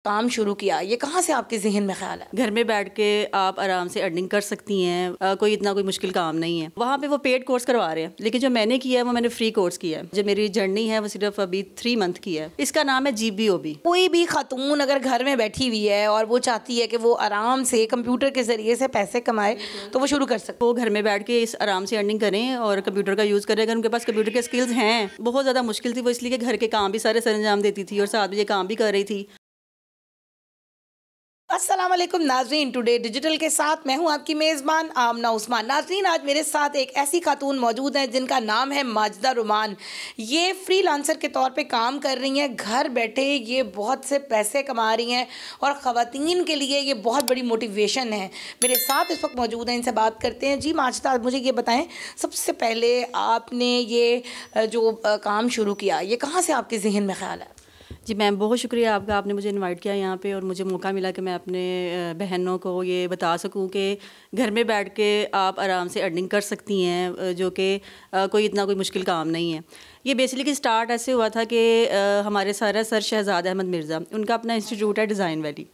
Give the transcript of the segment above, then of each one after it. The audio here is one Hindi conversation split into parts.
काम शुरू किया, ये कहाँ से आपके ज़हन में ख्याल है? घर में बैठ के आप आराम से अर्निंग कर सकती हैं। कोई मुश्किल काम नहीं है। वहाँ पे वो पेड कोर्स करवा रहे हैं, लेकिन जो मैंने किया है वो मैंने फ्री कोर्स किया है। जो मेरी जर्नी है वो सिर्फ अभी 3 मंथ की है। इसका नाम है GBOB। कोई भी खातून अगर घर में बैठी हुई है और वो चाहती है कि वो आराम से कंप्यूटर के ज़रिए से पैसे कमाए तो वो शुरू कर सकते। वो घर में बैठ के इस आराम से अर्निंग करें और कंप्यूटर का यूज़ करें। अगर उनके पास कंप्यूटर के स्किल्स हैं, बहुत ज़्यादा मुश्किल थी वो, इसलिए कि घर के काम भी सारे सरंजाम देती थी और साथ में ये काम भी कर रही थी। अस्सलाम वालेकुम नाज़रीन, टुडे डिजिटल के साथ मैं हूं आपकी मेज़बान आमना उस्मान। नाज़रीन, आज मेरे साथ एक ऐसी खातून मौजूद हैं जिनका नाम है माजिदा रुमान। ये फ्रीलांसर के तौर पे काम कर रही हैं, घर बैठे ये बहुत से पैसे कमा रही हैं और ख़वातीन के लिए ये बहुत बड़ी मोटिवेशन है। मेरे साथ इस वक्त मौजूद हैं, इनसे बात करते हैं। जी माजिदा, मुझे ये बताएँ, सबसे पहले आपने ये जो काम शुरू किया, ये कहाँ से आपके जहन में ख्याल है? जी मैम, बहुत शुक्रिया आपका, आपने मुझे इनवाइट किया यहाँ पे और मुझे मौका मिला कि मैं अपने बहनों को ये बता सकूँ कि घर में बैठ के आप आराम से अर्निंग कर सकती हैं, जो कि कोई मुश्किल काम नहीं है। ये बेसिकली स्टार्ट ऐसे हुआ था कि हमारे सर शहजाद अहमद मिर्ज़ा, उनका अपना इंस्टीट्यूट है डिज़ाइन वैली,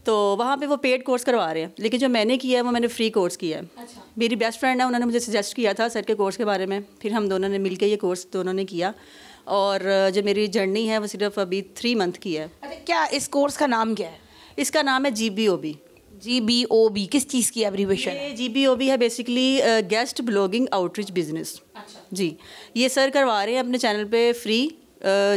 तो वहाँ पे वो पेड कोर्स करवा रहे हैं, लेकिन जो मैंने किया है वो मैंने फ्री कोर्स किया है। अच्छा। मेरी बेस्ट फ्रेंड है, उन्होंने मुझे सजेस्ट किया था सर के कोर्स के बारे में, फिर हम दोनों ने मिलकर ये कोर्स दोनों ने किया और जो मेरी जर्नी है वो सिर्फ अभी 3 मंथ की है। अच्छा, क्या इस कोर्स का नाम क्या है? इसका नाम है GBOB। GBOB किस चीज़ की एब्रीवेशन है? GBOB है basically guest blogging outreach business. अच्छा। जी, ये सर करवा रहे हैं अपने चैनल पे फ्री,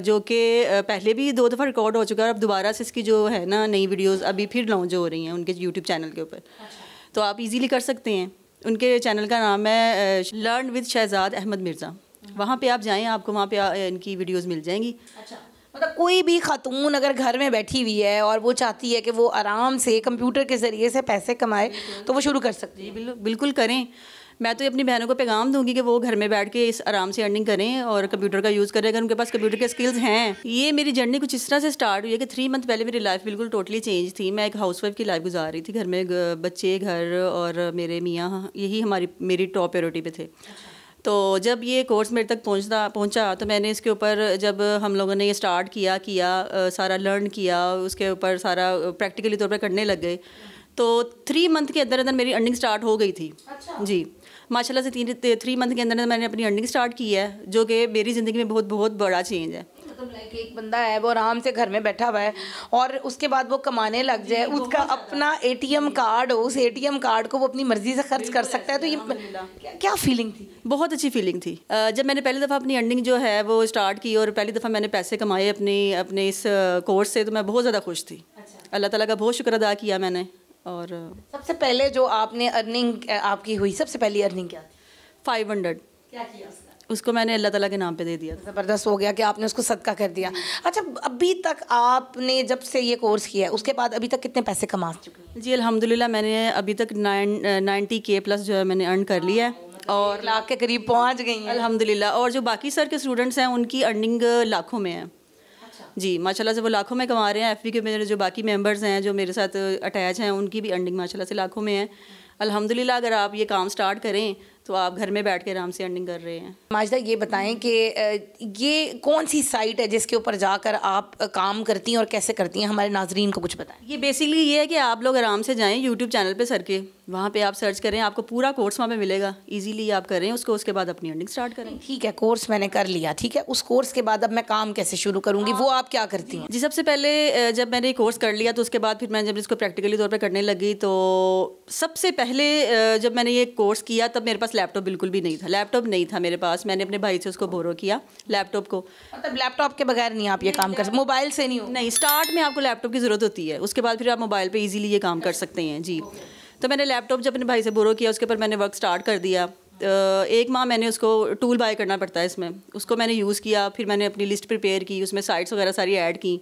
जो कि पहले भी 2 दफ़ा रिकॉर्ड हो चुका है। अब दोबारा से इसकी जो है ना नई वीडियोस अभी फिर लॉन्च हो रही हैं उनके यूट्यूब चैनल के ऊपर। अच्छा। तो आप इजीली कर सकते हैं। उनके चैनल का नाम है लर्न विद शहजाद अहमद मिर्ज़ा। वहाँ पे आप जाएं, आपको वहाँ पे इनकी वीडियोस मिल जाएंगी। अच्छा, मतलब कोई भी खातून अगर घर में बैठी हुई है और वो चाहती है कि वो आराम से कंप्यूटर के ज़रिए से पैसे कमाए तो वो शुरू कर सकती है। जी बिल्कुल करें। मैं तो अपनी बहनों को पैगाम दूंगी कि वो घर में बैठ के इस आराम से अर्निंग करें और कंप्यूटर का यूज़ करें, अगर उनके पास कंप्यूटर के स्किल्स हैं। ये मेरी जर्नी कुछ इस तरह से स्टार्ट हुई है कि 3 मंथ पहले मेरी लाइफ बिल्कुल टोटली चेंज थी। मैं एक हाउसवाइफ की लाइफ गुजार रही थी, घर में बच्चे, घर और मेरे मियाँ, यही मेरी टॉप प्रायोरिटी पे थे। तो जब ये कोर्स मेरे तक पहुंचा तो मैंने इसके ऊपर, जब हम लोगों ने ये स्टार्ट किया सारा लर्न किया, उसके ऊपर सारा प्रैक्टिकली तौर पर करने लग गए, तो 3 मंथ के अंदर अंदर मेरी अर्निंग स्टार्ट हो गई थी। अच्छा। जी माशाल्लाह से 3 मंथ के अंदर मैंने अपनी अर्निंग स्टार्ट की है, जो कि मेरी ज़िंदगी में बहुत बड़ा चेंज है। मतलब लाइक एक बंदा है वो आराम से घर में बैठा हुआ है और उसके बाद वो कमाने लग जाए, उसका अपना ATM कार्ड हो, उस ATM कार्ड को वो अपनी मर्जी से खर्च कर सकता है। तो ये क्या फीलिंग थी? बहुत अच्छी फीलिंग थी। जब मैंने पहली दफ़ा अपनी अर्निंग जो है वो स्टार्ट की और पहली दफ़ा मैंने पैसे कमाए अपने इस कोर्स से, तो मैं बहुत ज़्यादा खुश थी। अच्छा। अल्लाह ताला का बहुत शुक्र अदा किया मैंने। और सबसे पहले जो आपने अर्निंग आपकी हुई, सबसे पहली अर्निंग क्या थी? 500। क्या किया उसको मैंने अल्लाह ताला के नाम पे दे दिया। ज़बरदस्त हो गया कि आपने उसको सदका कर दिया। अच्छा, अभी तक आपने जब से ये कोर्स किया है उसके बाद अभी तक कितने पैसे कमा चुके हैं? जी अल्हम्दुलिल्लाह, मैंने अभी तक 90K प्लस जो है मैंने अर्न कर लिया है और 1 लाख के करीब पहुंच गई हैं अल्हम्दुलिल्लाह। और जो बाकी सर के स्टूडेंट्स हैं उनकी अर्निंग लाखों में है। अच्छा। जी माशाल्लाह से वो लाखों में कमा रहे हैं। FB के मेरे जो बाकी मेंबर्स हैं जो मेरे साथ अटैच हैं, उनकी भी अर्निंग माशाल्लाह से लाखों में है। अल्हम्दुलिल्लाह, अगर आप ये काम स्टार्ट करें तो आप घर में बैठ के आराम से अर्निंग कर रहे हैं। माजिदा, ये बताएं कि ये कौन सी साइट है जिसके ऊपर जाकर आप काम करती हैं और कैसे करती हैं? हमारे नाजरीन को कुछ बताएं। ये बेसिकली ये है कि आप लोग आराम से जाएं यूट्यूब चैनल पे सर के, वहाँ पे आप सर्च करें, आपको पूरा कोर्स वहाँ पे मिलेगा। इजीली आप करें उसको, उसके बाद अपनी अर्निंग स्टार्ट करें। ठीक है, कोर्स मैंने कर लिया, ठीक है, उस कोर्स के बाद अब मैं काम कैसे शुरू करूँगी, वो आप क्या करती हैं? जी सबसे पहले जब मैंने कोर्स कर लिया तो उसके बाद फिर मैं जब इसको प्रैक्टिकली तौर पर करने लगी, तो सबसे पहले जब मैंने ये कोर्स किया तब मेरे पास लैपटॉप बिल्कुल भी नहीं था। लैपटॉप नहीं था मेरे पास, मैंने अपने भाई से उसको बोरो किया लैपटॉप को। मतलब लैपटॉप के बगैर नहीं आप ये काम कर सकते? मोबाइल से नहीं हो? नहीं, स्टार्ट में आपको लैपटॉप की ज़रूरत होती है, उसके बाद फिर आप मोबाइल पे इजीली ये काम कर सकते हैं। जी तो मैंने लैपटॉप जब अपने भाई से बोरो किया, उसके ऊपर मैंने वर्क स्टार्ट कर दिया। 1 माह मैंने उसको टूल बाय करना पड़ता है इसमें, उसको मैंने यूज़ किया, फिर मैंने अपनी लिस्ट प्रिपेयर की, उसमें साइट्स वगैरह सारी ऐड की,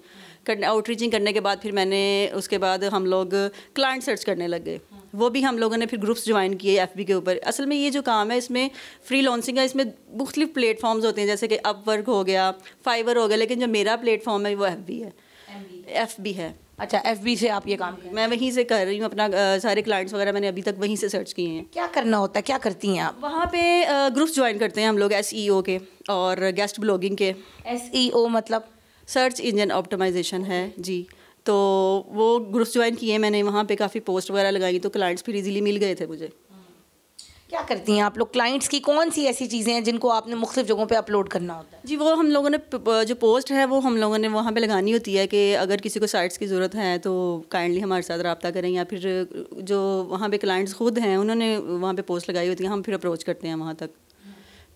आउटरीचिंग करने के बाद फिर मैंने उसके बाद हम लोग क्लाइंट सर्च करने लग गए। वो भी हम लोगों ने फिर ग्रुप्स ज्वाइन किए FB के ऊपर। असल में ये जो काम है इसमें फ्रीलांसिंग है, इसमें मुख्तलिफ प्लेटफॉर्म्स होते हैं, जैसे कि अपवर्क हो गया, फाइवर हो गया, लेकिन जो मेरा प्लेटफॉर्म है वो FB है। अच्छा, FB से आप ये काम करें? मैं वहीं से कर रही हूँ अपना सारे क्लाइंट्स वगैरह मैंने अभी तक वहीं से सर्च किए हैं। क्या करना होता है, क्या करती हैं आप? वहाँ पे ग्रुप्स ज्वाइन करते हैं हम लोग SEO के और गेस्ट ब्लॉगिंग के। SEO मतलब? सर्च इंजन ऑप्टिमाइजेशन है जी। तो वो ग्रुप्स ज्वाइन किए मैंने, वहाँ पे काफ़ी पोस्ट वगैरह लगाई तो क्लाइंट्स फिर इजीली मिल गए थे मुझे। क्या करती हैं आप लोग क्लाइंट्स की? कौन सी ऐसी चीज़ें हैं जिनको आपने मुख्तलिफ जगहों पे अपलोड करना होता है? जी वो हम लोगों ने जो पोस्ट है वो हम लोगों ने वहाँ पे लगानी होती है कि अगर किसी को साइट्स की ज़रूरत है तो काइंडली हमारे साथ रब्ता करें, या फिर जो वहाँ पे क्लाइंट्स खुद हैं उन्होंने वहाँ पे पोस्ट लगाई होती है, हम फिर अप्रोच करते हैं वहाँ तक।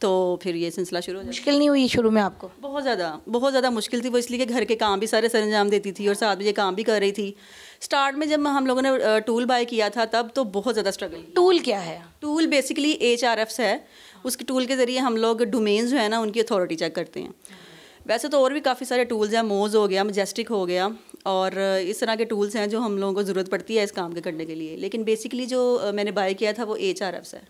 तो फिर ये सिलसिला शुरू हो जाता है। मुश्किल नहीं हुई शुरू में आपको? बहुत ज़्यादा मुश्किल थी वो, इसलिए कि घर के काम भी सारे सरंजाम देती थी और साथ में ये काम भी कर रही थी। स्टार्ट में जब हम लोगों ने टूल बाय किया था तब तो बहुत ज़्यादा स्ट्रगल। टूल क्या है? टूल बेसिकली HRFs है, उसके टूल के ज़रिए हम लोग डोमेन्स जो है ना उनकी अथॉरिटी चेक करते हैं। वैसे तो और भी काफ़ी सारे टूल्स हैं, मोज हो गया, मजेस्टिक हो गया, और इस तरह के टूल्स हैं जो हम लोगों को ज़रूरत पड़ती है इस काम के करने के लिए, लेकिन बेसिकली जो मैंने बाय किया था वो HRFs है।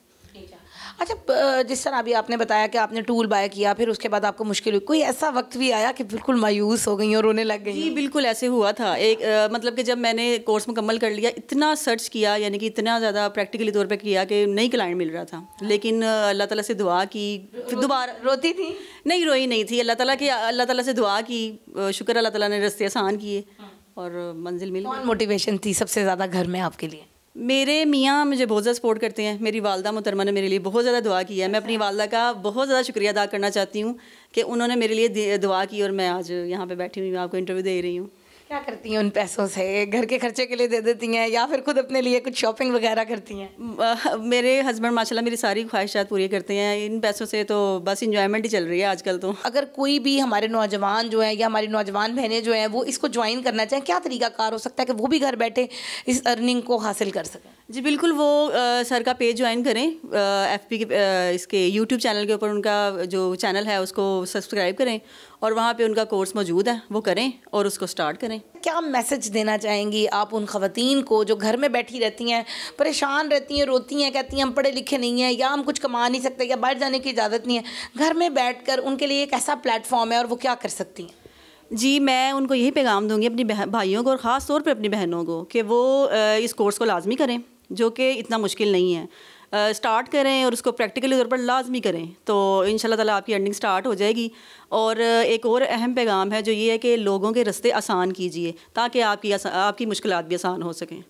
अच्छा, जिस तरह अभी आपने बताया कि आपने टूल बाय किया, फिर उसके बाद आपको मुश्किल हुई, कोई ऐसा वक्त भी आया कि बिल्कुल मायूस हो गई और रोने लग गई? जी बिल्कुल ऐसे हुआ था। एक मतलब कि जब मैंने कोर्स मुकम्मल कर लिया, इतना सर्च किया, यानी कि इतना ज़्यादा प्रैक्टिकली तौर पे किया कि नहीं क्लाइंट मिल रहा था, लेकिन अल्लाह ताला से दुआ की, फिर दोबारा। रोती थी? नहीं, रोई नहीं थी। अल्लाह ताला से दुआ की, शुक्र अल्लाह ताला ने रास्ते आसान किए और मंजिल मिल गई। कौन मोटिवेशन थी सबसे ज़्यादा घर में आपके लिए? मेरे मियाँ मुझे बहुत ज़्यादा सपोर्ट करते हैं। मेरी वालदा मोहतरमा ने मेरे लिए बहुत ज़्यादा दुआ की है। मैं अपनी वालदा का बहुत ज़्यादा शुक्रिया अदा करना चाहती हूँ कि उन्होंने मेरे लिए दुआ की और मैं आज यहाँ पे बैठी हुई हूँ, आपको इंटरव्यू दे रही हूँ। क्या करती हैं उन पैसों से? घर के खर्चे के लिए दे देती हैं या फिर खुद अपने लिए कुछ शॉपिंग वगैरह करती हैं? मेरे हस्बैंड माशाल्लाह मेरी सारी ख्वाहिशात पूरी करते हैं। इन पैसों से तो बस इंजॉयमेंट ही चल रही है आजकल तो। अगर कोई भी हमारे नौजवान जो हैं या हमारी नौजवान बहनें जो हैं वो इसको ज्वाइन करना चाहें, क्या तरीकाकार हो सकता है कि वो भी घर बैठे इस अर्निंग को हासिल कर सकें? जी बिल्कुल, वो सर का पेज ज्वाइन करें, FB के इसके यूट्यूब चैनल के ऊपर उनका जो चैनल है उसको सब्सक्राइब करें और वहाँ पे उनका कोर्स मौजूद है, वो करें और उसको स्टार्ट करें। क्या मैसेज देना चाहेंगी आप उन ख़वातीन को जो घर में बैठी रहती हैं, परेशान रहती हैं, रोती हैं, कहती हैं हम पढ़े लिखे नहीं हैं या हम कुछ कमा नहीं सकते या बाहर जाने की इजाज़त नहीं है, घर में बैठकर उनके लिए एक ऐसा प्लेटफॉर्म है और वो क्या कर सकती हैं? जी मैं उनको यही पैगाम दूंगी अपनी भाइयों को और ख़ास तौर पे अपनी बहनों को कि वो इस कोर्स को लाजमी करें, जो कि इतना मुश्किल नहीं है। स्टार्ट करें और उसको प्रैक्टिकली तौर पर लाजमी करें तो इंशाल्लाह ताला आपकी अर्निंग स्टार्ट हो जाएगी। और एक और अहम पैगाम है जो ये है कि लोगों के रास्ते आसान कीजिए ताकि आपकी मुश्किलात भी आसान हो सकें।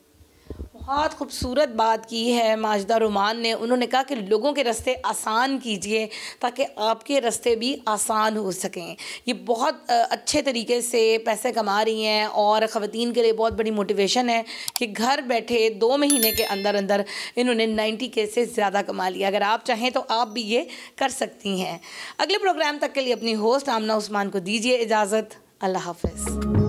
बहुत खूबसूरत बात की है माजिदा रुमान ने। उन्होंने कहा कि लोगों के रास्ते आसान कीजिए ताकि आपके रास्ते भी आसान हो सकें। ये बहुत अच्छे तरीके से पैसे कमा रही हैं और ख़वातीन के लिए बहुत बड़ी मोटिवेशन है कि घर बैठे 2 महीने के अंदर अंदर इन्होंने 90K से ज़्यादा कमा लिया। अगर आप चाहें तो आप भी ये कर सकती हैं। अगले प्रोग्राम तक के लिए अपनी होस्ट आमना उस्मान को दीजिए इजाज़त। अल्लाह हाफ़िज़।